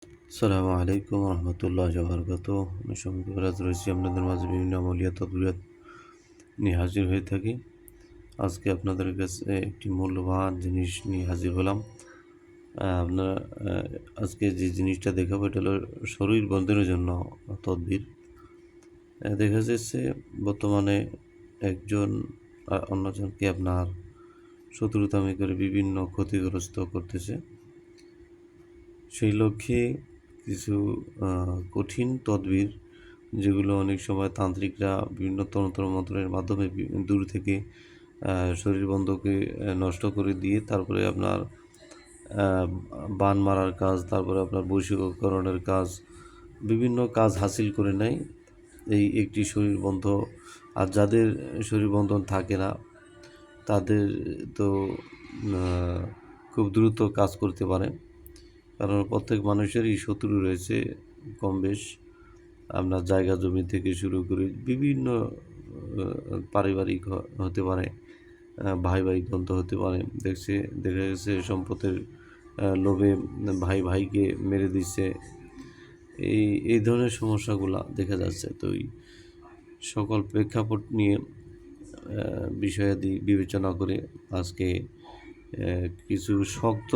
আসসালামু আলাইকুম রহমতুল্লাহ বরকাত। আমি শঙ্করাজ রয়েছি আপনাদের মাঝে বিভিন্ন আমলিয়া তদবিরাত নিয়ে হাজির হয়ে থাকি। আজকে আপনাদের কাছে একটি মূল্যবান জিনিস নিয়ে হাজির হলাম। আপনারা আজকে যে জিনিসটা দেখাবো এটা হলো শরীর বন্ধনের জন্য তদবির। দেখা যাচ্ছে বর্তমানে একজন অন্যজনকে আপনার শত্রুতামি করে বিভিন্ন ক্ষতিগ্রস্ত করতেছে। সেই লক্ষ্যে কিছু কঠিন তদবির, যেগুলো অনেক সময় তান্ত্রিকরা বিভিন্ন তন্ত্র মন্ত্রের মাধ্যমে দূর থেকে শরীর বন্ধকে নষ্ট করে দিয়ে তারপরে আপনার বান মারার কাজ, তারপরে আপনার বশীকরণের কাজ, বিভিন্ন কাজ হাসিল করে নেয় এই একটি শরীর বন্ধ। আর যাদের শরীর বন্ধন থাকে না তাদের তো খুব দ্রুত কাজ করতে পারে, কারণ প্রত্যেক মানুষেরই শত্রু রয়েছে কম বেশ। আপনার জায়গা জমি থেকে শুরু করে বিভিন্ন পারিবারিক হতে পারে, ভাই ভাই দ্বন্দ্ব হতে পারে। দেখা গেছে সম্পদের লোভে ভাই ভাইকে মেরে দিচ্ছে। এই ধরনের সমস্যাগুলা দেখা যাচ্ছে। তো এই সকল প্রেক্ষাপট নিয়ে বিষয়াদি বিবেচনা করে আজকে কিছু শক্ত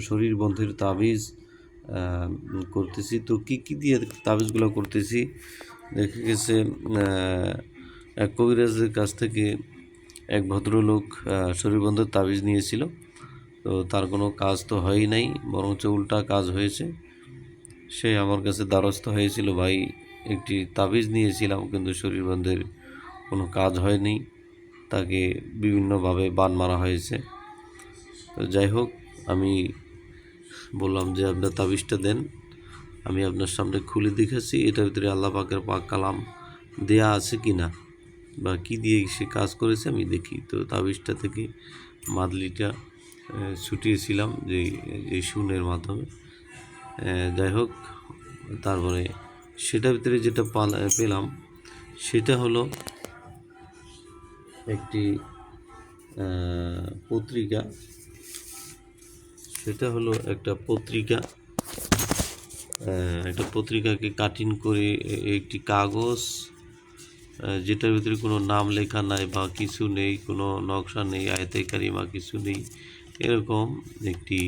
শরীর বন্ধের তাবিজ করতেছি। তো কী দিয়ে তাবিজগুলো করতেছি, দেখা গেছে এক কবিরাজের কাছ থেকে এক ভদ্রলোক শরীর বন্ধের তাবিজ নিয়েছিল। তো তার কোনো কাজ তো হয়ই নাই, বরঞ্চ উল্টা কাজ হয়েছে। সে আমার কাছে দ্বারস্থ হয়েছিল, ভাই একটি তাবিজ নিয়েছিলাম কিন্তু শরীর বন্ধের কোনো কাজ হয়নি, তাকে বিভিন্নভাবে বান মারা হয়েছে। তো যাই হোক, আমি বললাম যে আপনার তাবিজটা দেন, আমি আপনার সামনে খুলে দেখেছি এটার ভিতরে আল্লাহ পাকের পাক কালাম দেয়া আছে কি না, বা কী দিয়ে সে কাজ করেছে আমি দেখি। তো তাবিজটা থেকে মাদলিটা ছুটিয়েছিলাম যে সুনের মাধ্যমে। যাই হোক, তারপরে সেটার ভিতরে যেটা পেলাম সেটা হলো একটি পত্রিকা। সেটা হলো একটা পত্রিকাকে কাটিং করে একটি কাগজ, যেটার ভিতরে কোনো নাম লেখা নাই বা কিছু নেই, কোনো নকশা নেই, আয়াতে কারিমা কিছু নেই, এরকম একটি